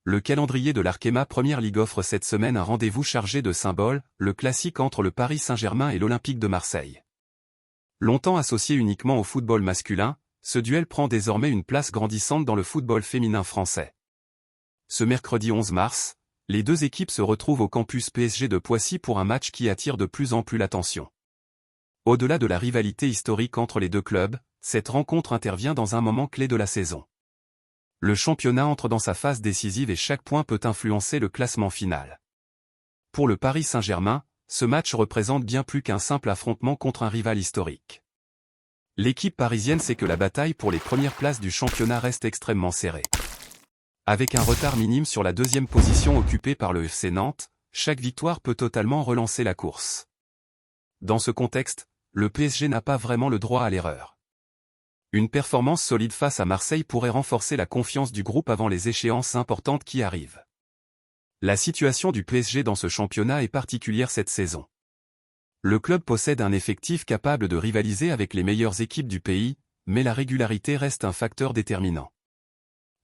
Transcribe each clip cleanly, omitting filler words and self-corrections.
le calendrier de l'Arkema Premier League offre cette semaine un rendez-vous chargé de symboles, le classique entre le Paris Saint-Germain et l'Olympique de Marseille. Longtemps associé uniquement au football masculin, ce duel prend désormais une place grandissante dans le football féminin français. Ce mercredi 11 mars, les deux équipes se retrouvent au campus PSG de Poissy pour un match qui attire de plus en plus l'attention. Au-delà de la rivalité historique entre les deux clubs, cette rencontre intervient dans un moment clé de la saison. Le championnat entre dans sa phase décisive et chaque point peut influencer le classement final. Pour le Paris Saint-Germain, ce match représente bien plus qu'un simple affrontement contre un rival historique. L'équipe parisienne sait que la bataille pour les premières places du championnat reste extrêmement serrée. Avec un retard minime sur la deuxième position occupée par le FC Nantes, chaque victoire peut totalement relancer la course. Dans ce contexte, le PSG n'a pas vraiment le droit à l'erreur. Une performance solide face à Marseille pourrait renforcer la confiance du groupe avant les échéances importantes qui arrivent. La situation du PSG dans ce championnat est particulière cette saison. Le club possède un effectif capable de rivaliser avec les meilleures équipes du pays, mais la régularité reste un facteur déterminant.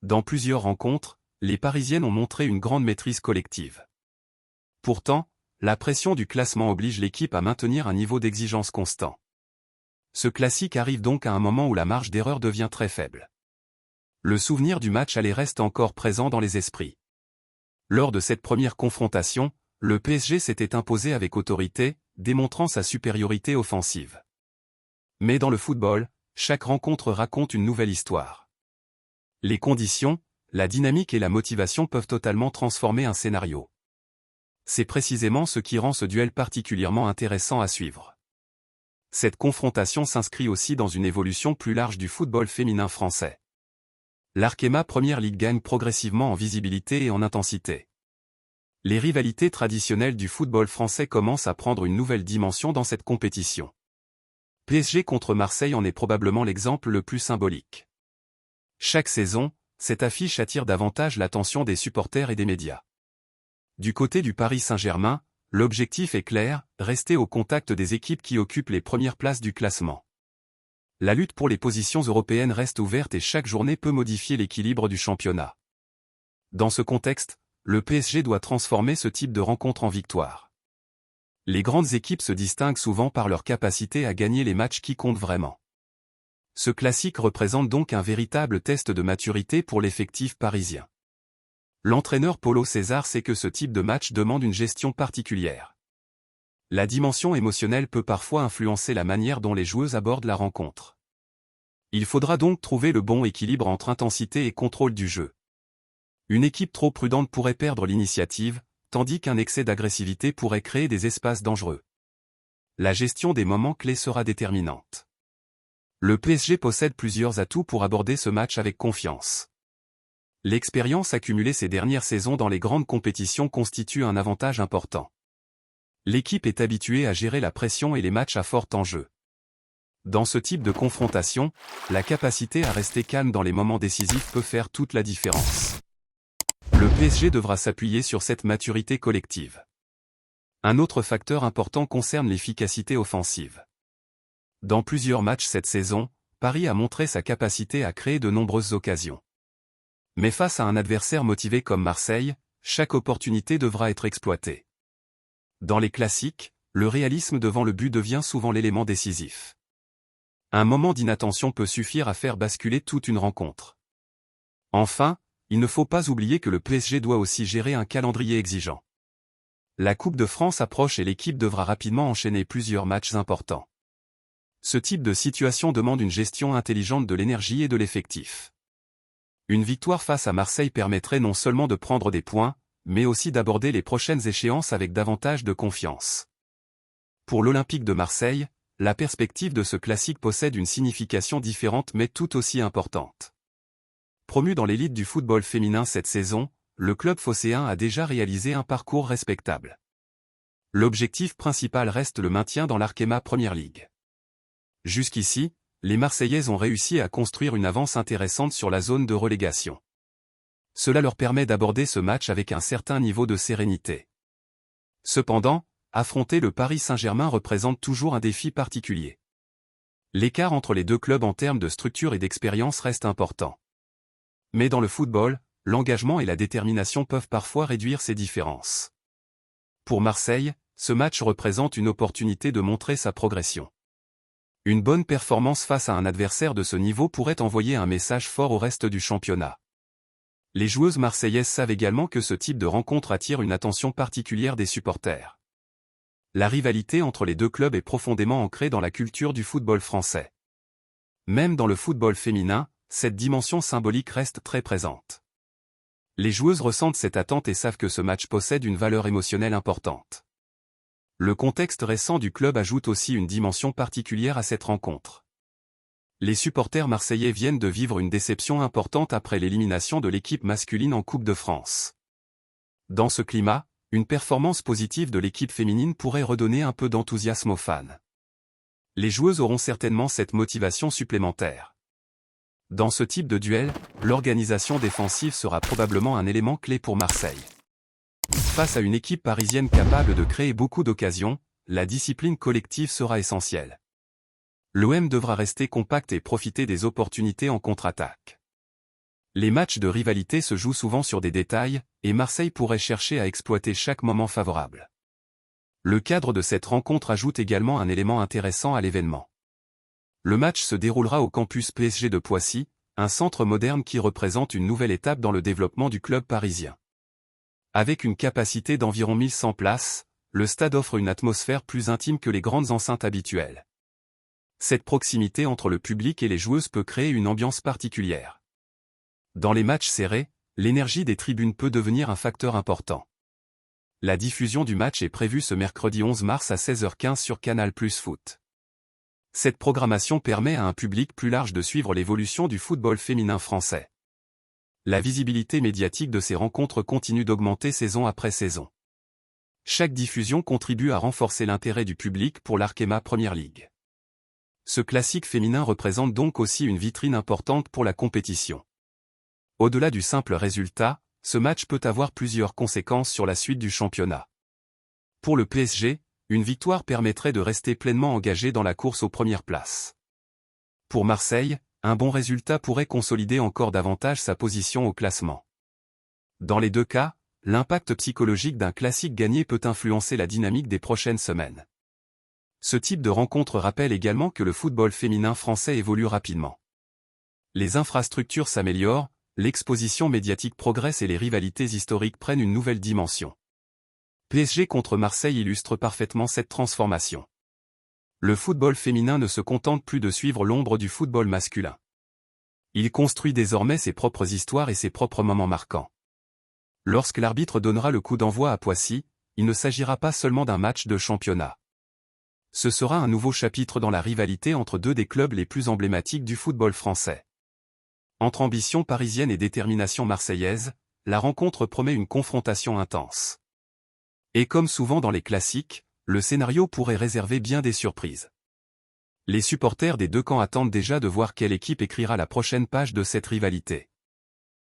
Dans plusieurs rencontres, les Parisiennes ont montré une grande maîtrise collective. Pourtant, la pression du classement oblige l'équipe à maintenir un niveau d'exigence constant. Ce classique arrive donc à un moment où la marge d'erreur devient très faible. Le souvenir du match aller reste encore présent dans les esprits. Lors de cette première confrontation, le PSG s'était imposé avec autorité, démontrant sa supériorité offensive. Mais dans le football, chaque rencontre raconte une nouvelle histoire. Les conditions, la dynamique et la motivation peuvent totalement transformer un scénario. C'est précisément ce qui rend ce duel particulièrement intéressant à suivre. Cette confrontation s'inscrit aussi dans une évolution plus large du football féminin français. L'Arkema Premier League gagne progressivement en visibilité et en intensité. Les rivalités traditionnelles du football français commencent à prendre une nouvelle dimension dans cette compétition. PSG contre Marseille en est probablement l'exemple le plus symbolique. Chaque saison, cette affiche attire davantage l'attention des supporters et des médias. Du côté du Paris Saint-Germain, l'objectif est clair, rester au contact des équipes qui occupent les premières places du classement. La lutte pour les positions européennes reste ouverte et chaque journée peut modifier l'équilibre du championnat. Dans ce contexte, le PSG doit transformer ce type de rencontre en victoire. Les grandes équipes se distinguent souvent par leur capacité à gagner les matchs qui comptent vraiment. Ce classique représente donc un véritable test de maturité pour l'effectif parisien. L'entraîneur Paulo César sait que ce type de match demande une gestion particulière. La dimension émotionnelle peut parfois influencer la manière dont les joueuses abordent la rencontre. Il faudra donc trouver le bon équilibre entre intensité et contrôle du jeu. Une équipe trop prudente pourrait perdre l'initiative, tandis qu'un excès d'agressivité pourrait créer des espaces dangereux. La gestion des moments clés sera déterminante. Le PSG possède plusieurs atouts pour aborder ce match avec confiance. L'expérience accumulée ces dernières saisons dans les grandes compétitions constitue un avantage important. L'équipe est habituée à gérer la pression et les matchs à fort enjeu. Dans ce type de confrontation, la capacité à rester calme dans les moments décisifs peut faire toute la différence. Le PSG devra s'appuyer sur cette maturité collective. Un autre facteur important concerne l'efficacité offensive. Dans plusieurs matchs cette saison, Paris a montré sa capacité à créer de nombreuses occasions. Mais face à un adversaire motivé comme Marseille, chaque opportunité devra être exploitée. Dans les classiques, le réalisme devant le but devient souvent l'élément décisif. Un moment d'inattention peut suffire à faire basculer toute une rencontre. Enfin, il ne faut pas oublier que le PSG doit aussi gérer un calendrier exigeant. La Coupe de France approche et l'équipe devra rapidement enchaîner plusieurs matchs importants. Ce type de situation demande une gestion intelligente de l'énergie et de l'effectif. Une victoire face à Marseille permettrait non seulement de prendre des points, mais aussi d'aborder les prochaines échéances avec davantage de confiance. Pour l'Olympique de Marseille, la perspective de ce classique possède une signification différente mais tout aussi importante. Promu dans l'élite du football féminin cette saison, le club phocéen a déjà réalisé un parcours respectable. L'objectif principal reste le maintien dans l'Arkema Premier League. Jusqu'ici, les Marseillaises ont réussi à construire une avance intéressante sur la zone de relégation. Cela leur permet d'aborder ce match avec un certain niveau de sérénité. Cependant, affronter le Paris Saint-Germain représente toujours un défi particulier. L'écart entre les deux clubs en termes de structure et d'expérience reste important. Mais dans le football, l'engagement et la détermination peuvent parfois réduire ces différences. Pour Marseille, ce match représente une opportunité de montrer sa progression. Une bonne performance face à un adversaire de ce niveau pourrait envoyer un message fort au reste du championnat. Les joueuses marseillaises savent également que ce type de rencontre attire une attention particulière des supporters. La rivalité entre les deux clubs est profondément ancrée dans la culture du football français. Même dans le football féminin, cette dimension symbolique reste très présente. Les joueuses ressentent cette attente et savent que ce match possède une valeur émotionnelle importante. Le contexte récent du club ajoute aussi une dimension particulière à cette rencontre. Les supporters marseillais viennent de vivre une déception importante après l'élimination de l'équipe masculine en Coupe de France. Dans ce climat, une performance positive de l'équipe féminine pourrait redonner un peu d'enthousiasme aux fans. Les joueuses auront certainement cette motivation supplémentaire. Dans ce type de duel, l'organisation défensive sera probablement un élément clé pour Marseille. Face à une équipe parisienne capable de créer beaucoup d'occasions, la discipline collective sera essentielle. L'OM devra rester compact et profiter des opportunités en contre-attaque. Les matchs de rivalité se jouent souvent sur des détails, et Marseille pourrait chercher à exploiter chaque moment favorable. Le cadre de cette rencontre ajoute également un élément intéressant à l'événement. Le match se déroulera au campus PSG de Poissy, un centre moderne qui représente une nouvelle étape dans le développement du club parisien. Avec une capacité d'environ 1100 places, le stade offre une atmosphère plus intime que les grandes enceintes habituelles. Cette proximité entre le public et les joueuses peut créer une ambiance particulière. Dans les matchs serrés, l'énergie des tribunes peut devenir un facteur important. La diffusion du match est prévue ce mercredi 11 mars à 16h15 sur Canal+ Foot. Cette programmation permet à un public plus large de suivre l'évolution du football féminin français. La visibilité médiatique de ces rencontres continue d'augmenter saison après saison. Chaque diffusion contribue à renforcer l'intérêt du public pour l'Arkema Premier League. Ce classique féminin représente donc aussi une vitrine importante pour la compétition. Au-delà du simple résultat, ce match peut avoir plusieurs conséquences sur la suite du championnat. Pour le PSG, une victoire permettrait de rester pleinement engagé dans la course aux premières places. Pour Marseille, un bon résultat pourrait consolider encore davantage sa position au classement. Dans les deux cas, l'impact psychologique d'un classique gagné peut influencer la dynamique des prochaines semaines. Ce type de rencontre rappelle également que le football féminin français évolue rapidement. Les infrastructures s'améliorent, l'exposition médiatique progresse et les rivalités historiques prennent une nouvelle dimension. PSG contre Marseille illustre parfaitement cette transformation. Le football féminin ne se contente plus de suivre l'ombre du football masculin. Il construit désormais ses propres histoires et ses propres moments marquants. Lorsque l'arbitre donnera le coup d'envoi à Poissy, il ne s'agira pas seulement d'un match de championnat. Ce sera un nouveau chapitre dans la rivalité entre deux des clubs les plus emblématiques du football français. Entre ambition parisienne et détermination marseillaise, la rencontre promet une confrontation intense. Et comme souvent dans les classiques, le scénario pourrait réserver bien des surprises. Les supporters des deux camps attendent déjà de voir quelle équipe écrira la prochaine page de cette rivalité.